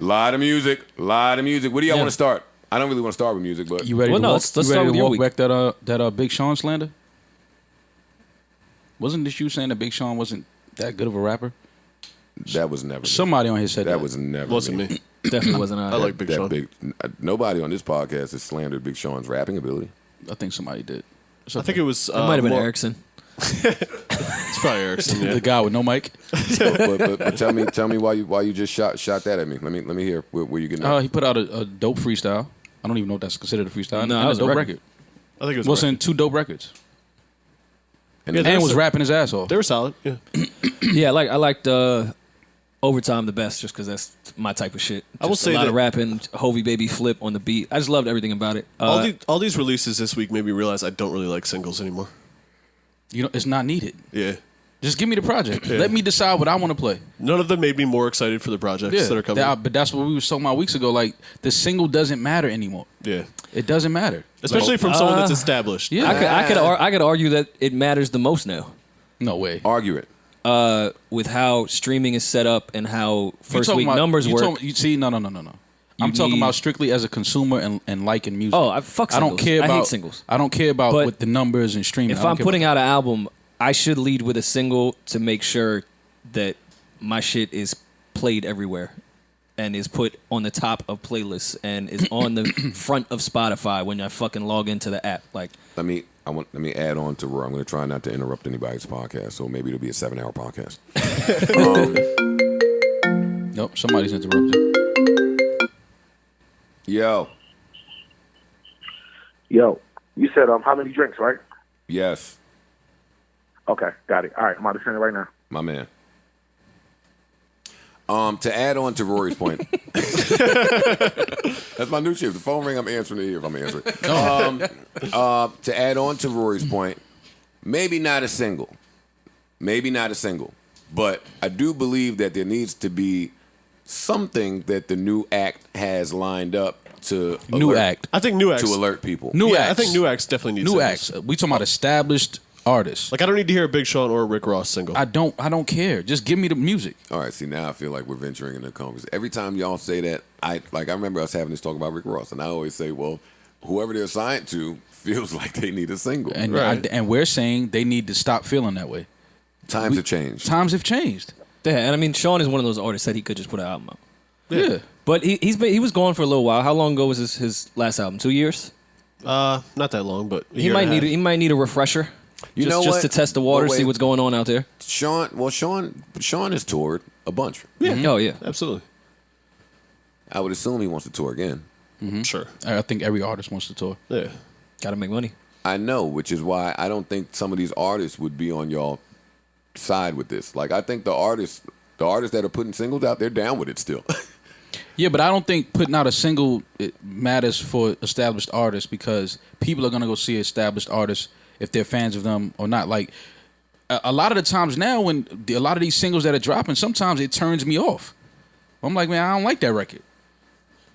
Lot of music. What do y'all want to start? I don't really want to start with music, but you ready to walk, let's start with your week. Back that Big Sean slander? Wasn't this you saying that Big Sean wasn't that good of a rapper? That was never somebody on his said that. That was never wasn't me. Definitely wasn't I. I like Big Sean. Nobody on this podcast has slandered Big Sean's rapping ability. I think somebody did. I think it was. It might have been Erickson. It's probably Erickson. Yeah. The guy with no mic. but tell me why you just shot that at me. Let me hear where you getting at. He put out a dope freestyle. I don't even know if that's considered a freestyle. No, that was a dope record. I think it was. Wilson, 2 dope records. And was rapping his ass off. They were solid. Yeah. Yeah, I liked Overtime the best just because that's my type of shit. I will say a lot that of rapping, Hovey Baby Flip on the beat. I just loved everything about it. All these releases this week made me realize I don't really like singles anymore. You know, it's not needed. Yeah. Just give me the project. Yeah. Let me decide what I want to play. None of them made me more excited for the projects that are coming. But that's what we were talking about weeks ago. Like, the single doesn't matter anymore. Yeah. It doesn't matter. Especially from someone that's established. Yeah. I could argue that it matters the most now. No way. Argue it. With how streaming is set up and how first week numbers work. No. I'm talking about strictly as a consumer and liking music. Oh, I don't care about. I hate singles. I don't care about what the numbers and streaming. If I'm putting out an album, I should lead with a single to make sure that my shit is played everywhere and is put on the top of playlists and is on the front of Spotify when I fucking log into the app. Like, let me add on to Roy. I'm going to try not to interrupt anybody's podcast, so maybe it'll be a 7-hour podcast. Nope, somebody's interrupted. Yo, you said how many drinks, right? Yes. Okay, got it. All right, I'm about to send it right now. My man. To add on to Rory's point, that's my new shift. The phone ring, I'm answering it here if I'm answering. To add on to Rory's point, maybe not a single, but I do believe that there needs to be something that the new act has lined up to I think new acts to alert people. I think new acts definitely need new singles. acts. We talking about established artists. Like, I don't need to hear a Big Sean or a Rick Ross single. I don't care. Just give me the music. All right, see, now I feel like we're venturing into conversation. Every time y'all say that, I remember us having this talk about Rick Ross, and I always say, well, whoever they're signed to feels like they need a single. And and we're saying they need to stop feeling that way. Times have changed. Yeah, and I mean, Sean is one of those artists that he could just put an album out. Yeah. But he was gone for a little while. How long ago was his last album? 2 years? Not that long, but he might need a refresher. Just to test the water, see what's going on out there. Sean has toured a bunch. Yeah. Oh yeah, absolutely. I would assume he wants to tour again. Mm-hmm. Sure. I think every artist wants to tour. Yeah. Got to make money. I know, which is why I don't think some of these artists would be on y'all side with this. Like, I think the artists that are putting singles out, they're down with it still. Yeah, but I don't think putting out a single matters for established artists because people are going to go see established artists if they're fans of them or not. Like, a lot of the times now when a lot of these singles that are dropping, sometimes it turns me off. I'm like, man, I don't like that record.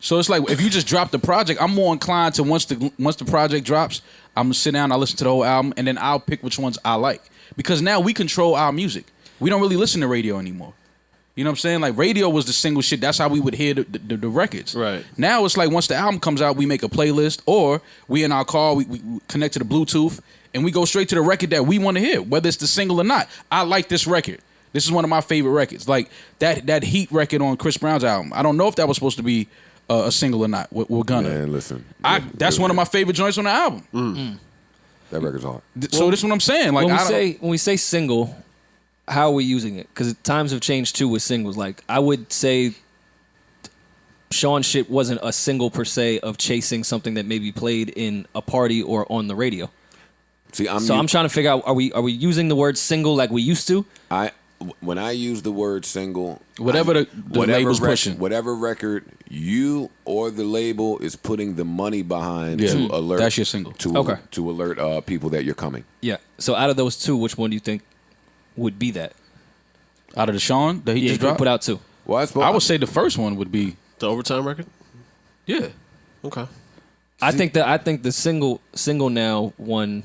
So it's like, if you just drop the project, I'm more inclined to once the project drops, I'm going to sit down, I'll listen to the whole album, and then I'll pick which ones I like. Because now we control our music. We don't really listen to radio anymore. You know what I'm saying? Like, radio was the single shit. That's how we would hear the records. Right. Now it's like once the album comes out, we make a playlist, or we in our car, we connect to the Bluetooth, and we go straight to the record that we want to hear, whether it's the single or not. I like this record. This is one of my favorite records. Like, that Heat record on Chris Brown's album. I don't know if that was supposed to be a single or not. We're gonna. Man, listen. That's one of my favorite joints on the album. That record's hard. So this is what I'm saying. Like, when we say single, how are we using it? Because times have changed too with singles. Like, I would say Sean shit wasn't a single per se of chasing something that maybe played in a party or on the radio. See, I'm trying to figure out, are we using the word single like we used to? When I use the word single, whatever the label's pushing, whatever record you or the label is putting the money behind to alert, that's your single. To alert people that you're coming. Yeah. So out of those two, which one do you think would be that? Out of the Sean that he just dropped? Put out two. Well, I would say the first one would be the Overtime record. Yeah. Okay. I think the single now one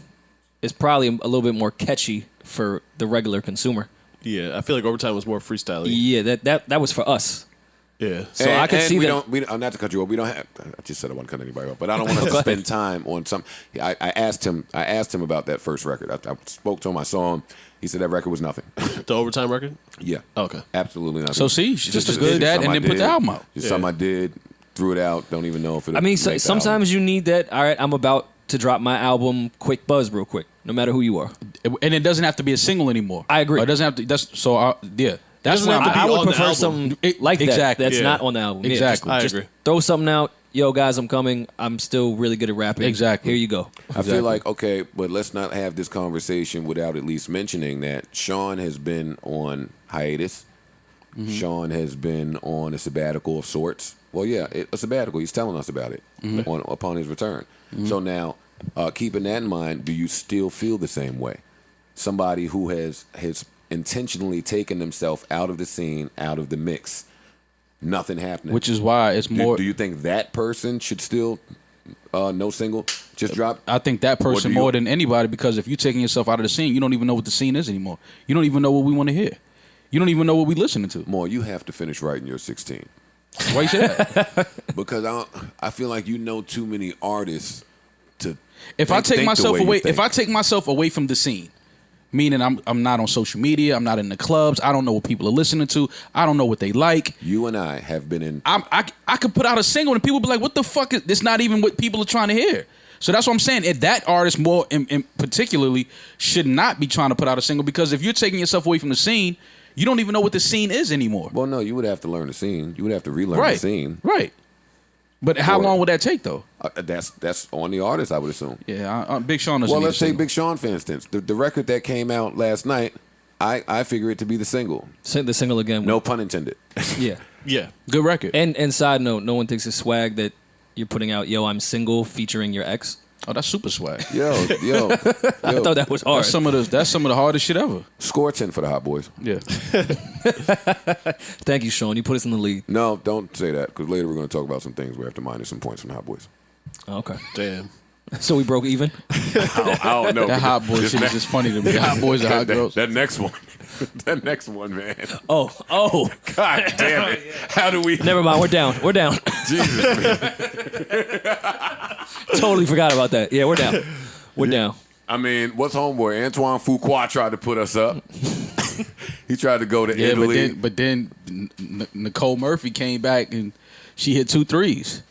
is probably a little bit more catchy for the regular consumer. Yeah, I feel like Overtime was more freestyle-y. Yeah, that was for us. Yeah. So I could see we that. don't. Not to cut you off. We don't have. I just said I want to cut anybody off, but I don't want us to spend time on some. I asked him. I asked him about that first record. I spoke to him. I saw him. He said that record was nothing. The overtime record? Yeah. Okay. Absolutely nothing. So see, just as good that, and then put the album out. Just something I did. Threw it out. Don't even know if it. I mean, sometimes you need that. All right, I'm about to drop my album. Quick buzz, real quick. No matter who you are. And it doesn't have to be a single anymore. I agree. Or it doesn't have to. That's so. Yeah. That's doesn't why have to be I would on the prefer album. something like Exactly. that. That's Yeah. not on the album. Exactly. I Just agree. throw something out. Yo, guys, I'm coming. I'm still really good at rapping. Exactly. Here you go. I feel like, okay, but let's not have this conversation without at least mentioning that Sean has been on hiatus. Sean has been on a sabbatical of sorts. Well, yeah, a sabbatical. He's telling us about it upon his return. So now, keeping that in mind, do you still feel the same way? Somebody who has intentionally taken themselves out of the scene, out of the mix, nothing happening. Which is why it's more. Do you think that person should still no single just drop? I think that Or person do you- more than anybody, because if you're taking yourself out of the scene, you don't even know what the scene is anymore. You don't even know what we want to hear. You don't even know what we listening to. More, you have to finish writing your 16 Why you say that? because I feel like you know too many artists to. If I take think the myself way you away, think. if I take myself away from the scene, meaning I'm not on social media, I'm not in the clubs, I don't know what people are listening to, I don't know what they like. You and I have been in. I could put out a single and people be like, "What the fuck is this?" Not even what people are trying to hear. So that's what I'm saying. If that artist more in particularly should not be trying to put out a single, because if you're taking yourself away from the scene, you don't even know what the scene is anymore. Well, no, you would have to learn the scene. You would have to relearn the scene. Right. But how Or- long would that take though? That's on the artist, I would assume. Yeah, Big Sean doesn't Well, need a let's take single. Big Sean for instance. The record that came out last night, I figure it to be the single. Sing the single again. No pun intended. Yeah. Yeah. Good record. And side note, no one thinks it's swag that you're putting out. Yo, I'm single, featuring your ex. Oh, that's super swag. yo, I thought that was hard. That's some of the hardest shit ever. score 10 for the Hot Boys. Yeah. Thank you, Sean. You put us in the lead. No, don't say that because later we're going to talk about some things where I have to minus some points from the Hot Boys. Okay. Damn. So we broke even. I don't know. That hot boy shit is just funny to me. Hot boys and hot girls. That next one. That next one, man. Oh. God damn it. How do we. Never mind. We're down. We're down. Jesus, man. Totally forgot about that. Yeah, we're down. We're down. I mean, what's homeboy? Antoine Fuqua tried to put us up. He tried to go to Yeah, Italy. but then Nicole Murphy came back and she hit 2 threes.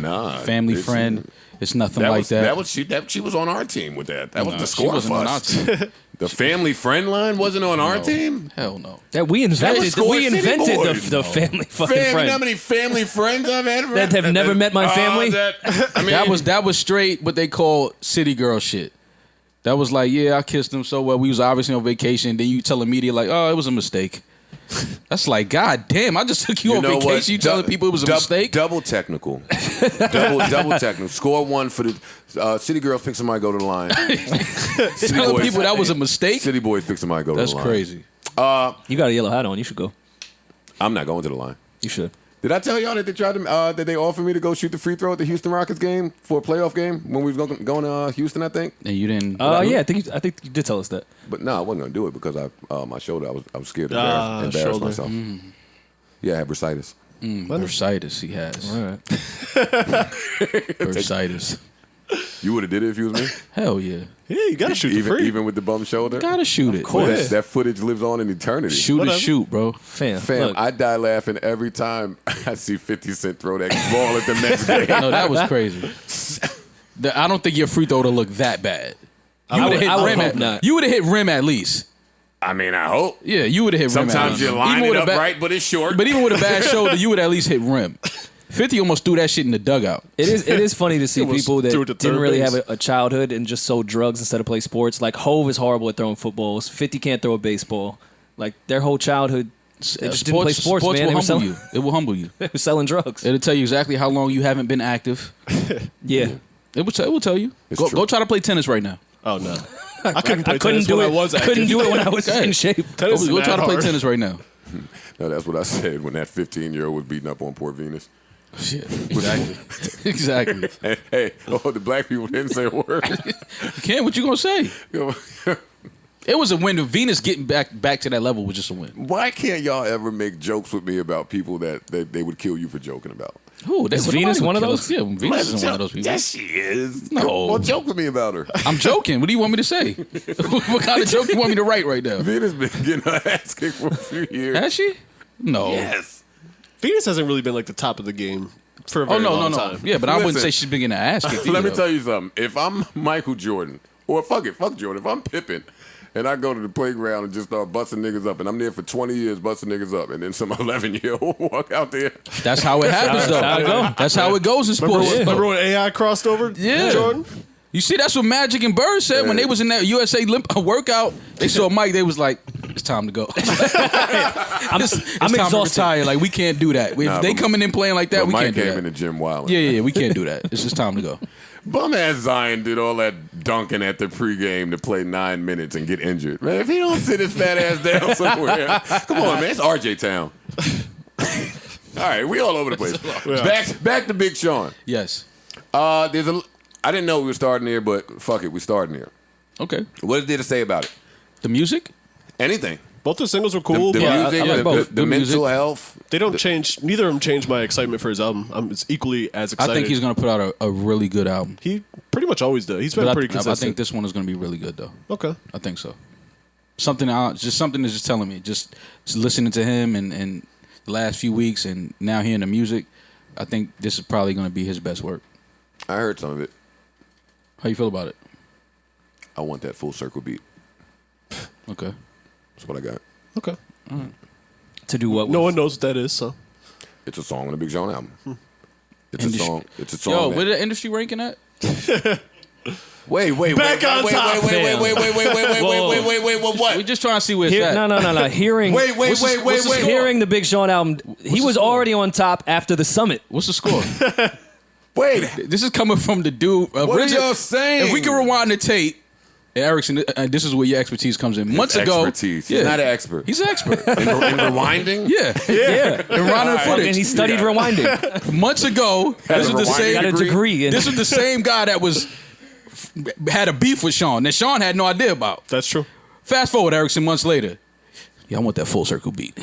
Nah. Family it's- friend. It's nothing That like was, that. She was on our team with that. That was No, the she score wasn't for on our us. team. The family friend line wasn't on our team. Hell no. That we invented. Score We City invented Boys. the family fucking Fam, you know how friend. many family friends I've had That have never met my family? I mean, That was straight what they call city girl shit. That was like, yeah, I kissed him so well. We was obviously on vacation. Then you tell the media like, oh, it was a mistake. That's like, God damn, I just took you on know vacation. what? You telling people it was a mistake? Double technical. double technical. Score 1 for the City Girls. Pick somebody, go to the line. City Telling Boys, people that was a mistake? City Boys, pick somebody, go That's to the line. crazy. You got a yellow hat on. You should go. I'm not going to the line. You should. Did I tell y'all that they tried to that they offered me to go shoot the free throw at the Houston Rockets game for a playoff game when we was going to Houston? I think. And you didn't. Yeah, I think you did tell us that. But no, I wasn't gonna do it because my shoulder. I was scared to embarrass shoulder. myself. Yeah, I have bursitis. Bursitis he has. All right. Bursitis. You would have did it if you was me. Hell yeah. Yeah, you gotta shoot the free. Even with the bum shoulder. Gotta shoot it. Well, that footage lives on in eternity. Shoot Whatever. is shoot, bro. Fam, Fam, look, I die laughing every time I see 50 Cent throw that ball at the next game. No, that was crazy. I don't think your free throw would have looked that bad. You would have hit I would rim hope at not. You would have hit rim at least. I mean, I hope. Yeah, you would have hit rim. Sometimes at you least. line Even it with a up right, but it's short. But even with a bad shoulder, you would at least hit rim. 50 almost threw that shit in the dugout. it is funny to see Almost people that threw it to didn't third really base. have a childhood and just sold drugs instead of play sports. Like Hove is horrible at throwing footballs. 50 can't throw a baseball. Like their whole childhood, they just didn't play sports, man. Will They were, humble you. It will humble you. they were selling drugs. It'll tell you exactly how long you haven't been active. Yeah. It will tell you. It's Go true. try to play tennis right now. Oh no, I couldn't play I couldn't tennis do when it. I was I couldn't active. do it when I was Okay. in shape. Tennis is Go try mad to play hard. tennis right now. No, that's what I said when that 15-year-old was beating up on Port Venus. Shit. Exactly. Exactly. Hey, the black people didn't say a word. Ken, what you gonna say? It was a win. Venus getting back to that level was just a win. Why can't y'all ever make jokes with me about people that they would kill you for joking about? Who? Is Venus one of those? Yeah, Venus is one of those people. Yes, she is. No. Well, joke with me about her. I'm joking. What do you want me to say? What kind of joke you want me to write right now? Venus been getting her ass kicked for a few years. Has she? No. Yes. Venus hasn't really been like the top of the game for a Oh very no, long no, time. Yeah, but I wouldn't Listen. say she's been getting her ass kicked. Let me either. tell you something. If I'm Michael Jordan, or fuck Jordan. If I'm Pippen, and I go to the playground and just start busting niggas up, and I'm there for 20 years busting niggas up, and then some 11-year-old walk out there. That's how it happens, though. how it go. That's how it goes in sports. Remember when AI crossed over Yeah. Jordan? You see, that's what Magic and Bird said when they was in that USA workout. They saw Mike. They was like, "It's time to go. It's I'm time to exhausted. retire. Like we can't do that. If Nah, they but- coming in playing like that, But we Mike can't do came that. in the gym wilding. Yeah, we can't do that. It's just time to go. Bum ass Zion did all that dunking at the pregame to play 9 minutes and get injured. Man, if he don't sit his fat ass down somewhere, come on, man, it's RJ Town. All right, we all over the place. Back to Big Sean. Yes. I didn't know we were starting here, but fuck it, we starting here. Okay. What is there to say about it? The music. Anything. Both the singles were The, cool. the but music, I like the, both. the Good mental music. health. they don't change. Neither of them changed my excitement for his album. I'm equally as excited. I think he's gonna put out a really good album. He pretty much always does. He's been But pretty I consistent. think this one is gonna be really good though. Okay. I think so. Something that's just telling me. Just listening to him and the last few weeks and now hearing the music, I think this is probably gonna be his best work. I heard some of it. How you feel about it? I want that full circle beat. Okay. That's what I got. Okay. To do what? No with? one knows what that is, so It's a song on the Big Sean album. It's Industry- a song. It's a song. Yo, that- where the industry ranking at? Wait, Back on top, fam. wait, what? We just trying to see where it's Hear, at. no. Hearing Wait, What's the score? hearing the Big Sean album, he the was score? already on top after the summit. What's the score? Wait, This is coming from the dude. what are y'all saying? If we can rewind the tape, Erickson, this is where your expertise comes in. Months ago, expertise. He's not an expert. He's an expert. in rewinding? Yeah, Yeah, and rewinding the footage. and he studied rewinding. Months ago, this a was the rewinding same. Got a degree. In, This was the same guy that had a beef with Sean that Sean had no idea about. that's true. Fast forward, Erickson, months later. Yeah, I want that full circle beat.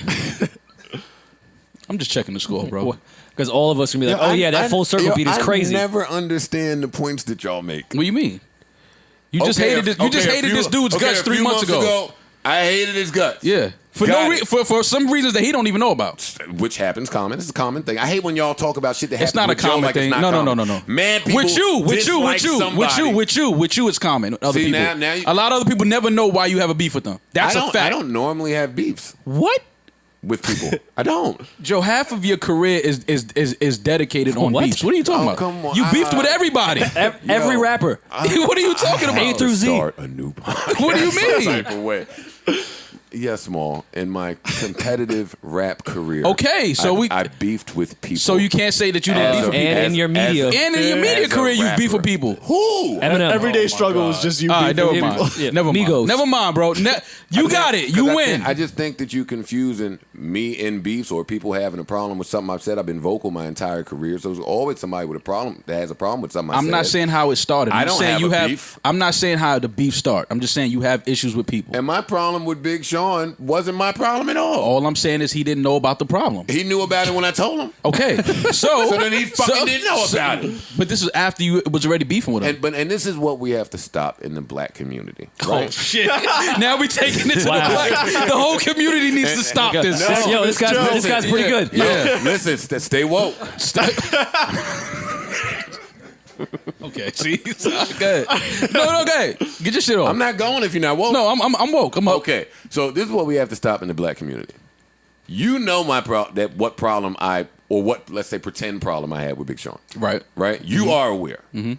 I'm just checking the score, bro. because all of us can be like, that full circle beat is crazy. I never understand the points that y'all make. What do you mean? You just hated this. You just hated this dude's guts 3 months ago. I hated his guts. Yeah, for Got no it. for some reasons that he don't even know about. Which happens common. It's a common thing. I hate when y'all talk about shit that happens It's not a with Joe common like it's thing. not No. common. Man, people with you, dislike somebody. it's common. Other See, people, now you- a lot of other people never know why you have a beef with them. That's a fact. I don't normally have beefs What? with people. I don't. Joe, half of your career is dedicated on What? beefs. What are you talking Oh, about? come on. You beefed with everybody. Every Yo. rapper. What are you talking about? A through Z. Start a new podcast. What do you mean? Some type of way. Yes, Small. In my competitive rap career, Okay, so I beefed with people. So you can't say that you didn't beef with people. And in your media. And in your media as a career, you've rapper. beef with people. Who? Eminem. Everyday struggle is just you. All right, beefing never with mind. people. Yeah. Never mind. Migos. Never mind, bro. You got it. You win. I just think that you confusing me in beefs or people having a problem with something I've said. I've been vocal my entire career, so there's always somebody with a problem that has a problem with something I I'm said. not saying how it started. I I'm don't saying have you a have. beef. I'm not saying how the beef start. I'm just saying you have issues with people. And my problem with Big Sean wasn't my problem at all. All I'm saying is he didn't know about the problem. He knew about it when I told him. Okay, so So then he fucking didn't know about it. But this is after you was already beefing with him. And this is what we have to stop in the black community. Oh Right? shit! Now we taking it to the black. The whole community needs to stop this. No. Yo, this guy's pretty good. Yeah. Listen, stay woke. Okay. See, good. No, good. Get your shit off. I'm not going if you're not woke. No, I'm woke. I'm woke. Okay, so this is what we have to stop in the black community. You know what problem let's say pretend problem I had with Big Sean. Right. Right? You are aware. Mm-hmm.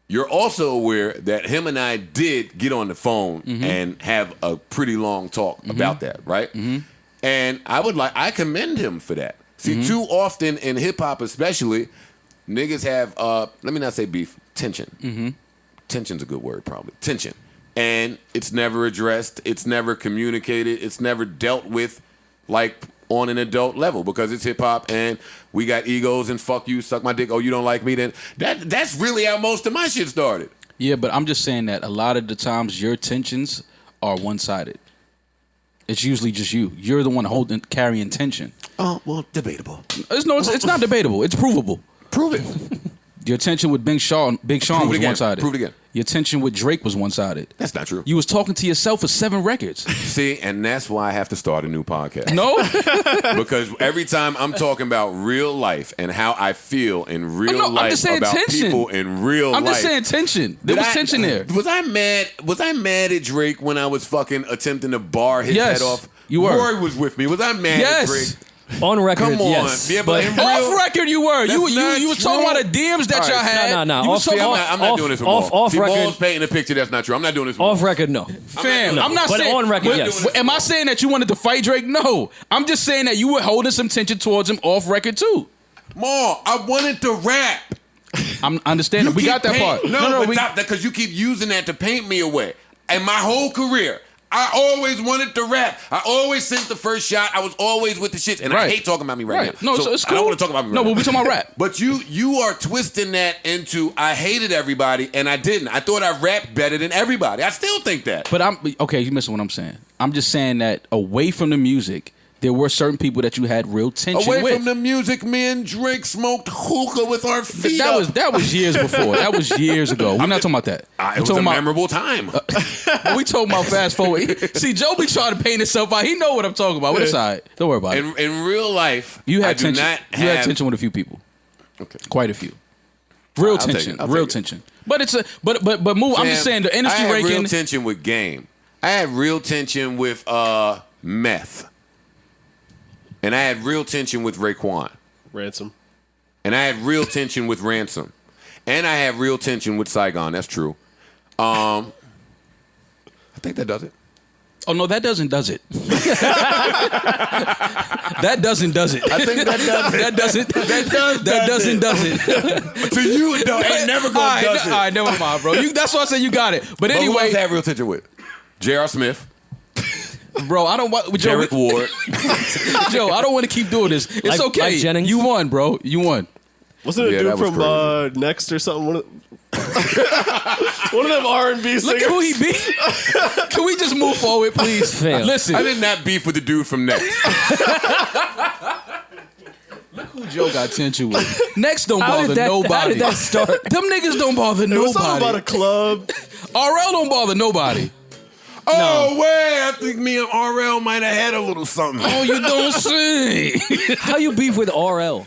You're also aware that him and I did get on the phone and have a pretty long talk about that, right? Mm-hmm. And I commend him for that. See, too often in hip hop especially, niggas have let me not say beef, tension. Mm-hmm. Tension's a good word, probably. Tension. And it's never addressed, it's never communicated, it's never dealt with like on an adult level because it's hip hop and we got egos and fuck you, suck my dick, oh you don't like me, then that's really how most of my shit started. Yeah, but I'm just saying that a lot of the times your tensions are one-sided. It's usually just you. You're the one carrying tension. Oh, well, debatable. It's not debatable. It's provable. Prove it. Your tension with Big Sean was one-sided. Prove it again. Your tension with Drake was one-sided. That's not true. You was talking to yourself for 7 records. See, and that's why I have to start a new podcast. No? Because every time I'm talking about real life and how I feel in real life about tension. people in real life. I'm just saying tension. There was tension there. Was I mad at Drake when I was fucking attempting to bar his Yes, head off? you were. Roy was with me. Was I mad at Drake? On record, Come on. yes. Yeah, but in real, Off record, you were. You was talking true. about the DMs that All y'all right. had. No. You was See, talking I'm not doing this with Maul. off See, record. Maul's painting a picture that's not true. I'm not doing this with Off Maul. record, no. Fam, I'm not But saying. on record, yes. Am I saying that you wanted to fight Drake? No. I'm just saying that you were holding some tension towards him off record too. Maul, I wanted to rap. I'm understanding. We keep got that part. No, but stop that because you keep using that to paint me away. And my whole career, I always wanted to rap. I always sent the first shot. I was always with the shits. And I hate talking about me right now. No, so it's cool. I don't want to talk about me right now. No, but we talking about rap. But you are twisting that into I hated everybody and I didn't. I thought I rapped better than everybody. I still think that. But okay, you missing what I'm saying. I'm just saying that away from the music, there were certain people that you had real tension with. Away from the music, me and Drake smoked hookah with our feet up. That was years before. That was years ago. We're not talking about that. It was a memorable time. We talking about fast forward. See, Joe be trying to paint himself out. He know what I'm talking about. But it's all right. Don't worry about it. In real life, You I had do tension. not You had have- tension with a few people. Okay. Quite a few. Real I'll take tension. it. I'll Real take it. tension. But it's but move. I'm just saying the industry I had ranking. real tension with Game. I had real tension with Meth. And I had real tension with Raekwon. Ransom. And I had real tension with Ransom. And I had real tension with Saigon. That's true. I think that does it. Oh no, that does it. That does it. I think that does it. That does it. To you, it don't. Ain't never gonna does it. All right, never mind, bro. That's why I said you got it. But But who else anyway, I had real tension with? J.R. Smith. bro, I don't want Joe. Derek Ward. Joe, I don't want to keep doing this. It's Like okay. Jennings? You won, bro. You won. Wasn't it Yeah, a that dude was from Next or something? One of them R&B singers. Look at who he beat. Can we just move forward, please? Fam. Listen. I did not beef with the dude from Next. Look who Joe got tension with. Next don't How bother did that nobody. start? Them niggas don't bother It was something nobody. about a club. RL don't bother nobody. Oh, wait. I think me and RL might have had a little something. Oh, you don't say. How you beef with RL?